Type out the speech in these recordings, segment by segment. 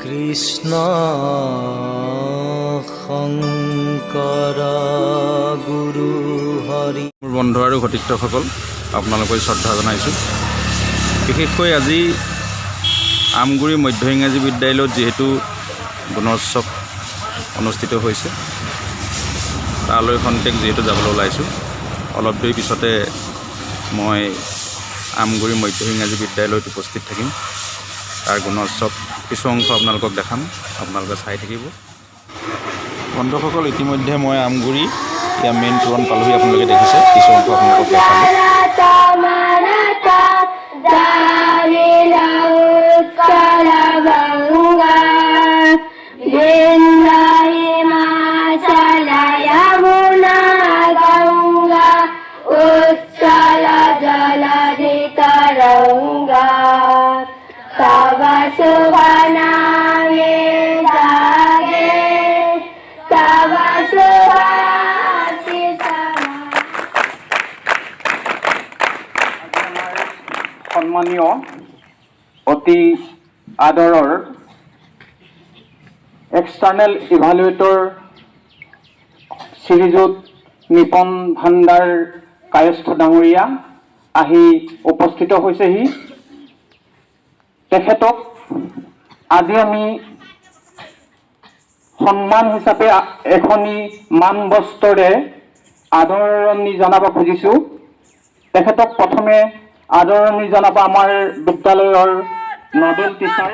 কৃষ্ণ শংকৰ গুৰু হৰি। মোৰ বন্ধু আৰু সতীৰ্থসকল, আপোনালোকক শ্ৰদ্ধা জনাইছোঁ। বিশেষকৈ আজি আমগুৰি মধ্য ইংৰাজী বিদ্যালয়ত যিহেতু গুণোৎসৱ অনুষ্ঠিত হৈছে, তালৈ খন্তেক যিহেতু যাবলৈ ওলাইছোঁ। অলপ দেৰি পিছতে মই আমগুৰি মধ্য ইংৰাজী বিদ্যালয়ত উপস্থিত থাকিম। তাৰ গুণোৎসৱ কিছু অংশ আপোনালোকক দেখাম, আপোনালোকে চাই থাকিব। বন্ধুসকল, ইতিমধ্যে মই আমগুৰি ইয়াৰ মেইন তোৰণ পালোহি। আপোনালোকে দেখিছে, কিছু অংশ আপোনালোকক দেখালোঁ। সন্মানীয় অতি আদৰৰ এক্সটাৰ্নেল ইভালুৱেটৰ শ্ৰীযুত নিপন ভাণ্ডাৰ কায়স্থ ডাঙৰীয়া আহি উপস্থিত হৈছেহি। তেখেতক আজি আমি সন্মান হিচাপে এখনি মান বস্ত্ৰৰে আদৰণি জনাব খুজিছোঁ। তেখেতক প্ৰথমে আদৰণি জনাব আমাৰ বিদ্যালয়ৰ নডেল টিচাৰ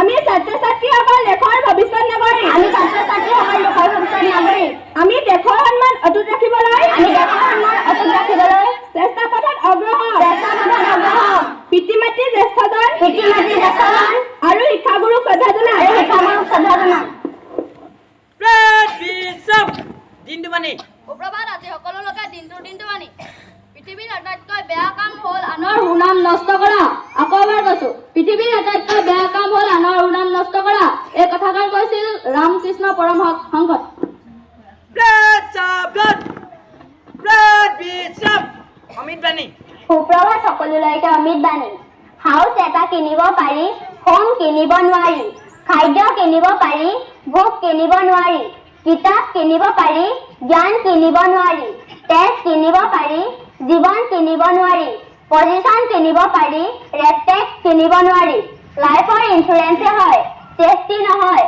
আমি ছাত্ৰ-ছাত্ৰীসকল দেশৰ ভৱিষ্যত নাগৰিক। আমি দেশৰ সন্মান অটুট ৰাখিবলৈ চেষ্টা পথত অগ্ৰসৰ। পিতৃ মাতৃ জ্যেষ্ঠজন আৰু শিক্ষাগুৰুক শ্ৰদ্ধা জনাই। সুপ্ৰভাত। আজি সকলো লোকে দিনটো মানি পৃথিৱীৰ আটাইতকৈ বেয়া কাম হ'ল আনৰ সুনাম নষ্ট কৰা। আকৌ এবাৰ কৈছো, পৃথিৱীৰ আটাইতকৈ বেয়া কাম হ'ল আনৰ সুনাম নষ্ট কৰা। এই কথাষাৰ কৈছিল ৰামকৃষ্ণ পৰমহংসই। সুপ্ৰভাত সকলোলৈকে অমিত বাণী। হাউচ এটা কিনিব পাৰি, হোম কিনিব নোৱাৰি। খাদ্য কিনিব পাৰি, ভোগ কিনিব নোৱাৰি। কিতাপ কিনিব পাৰি, জ্ঞান কিনিব নোৱাৰি। তেজ কিনিব পাৰি, জীৱন কিনিব নোৱাৰি। পজিশ্যন কিনিব পাৰি, ৰেছপেক্ট কিনিব নোৱাৰি। লাইফৰ ইঞ্চুৰেঞ্চে হয়, ছেফটি নহয়।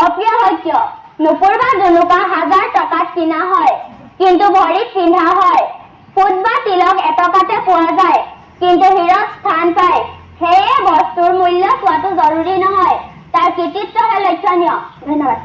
অপ্ৰিয় সত্য, নুপুৰবা জুনুকা হাজাৰ টকাত কিনা হয়, কিন্তু ভৰিত পিন্ধা হয়। ফুট বা তিলক এটকাতে পোৱা যায়, কিন্তু হীৰত স্থান পায়। সেয়ে বস্তুৰ মূল্য চোৱাটো জৰুৰী নহয়, তাৰ কৃতিত্বহে লক্ষণীয়। ধন্যবাদ।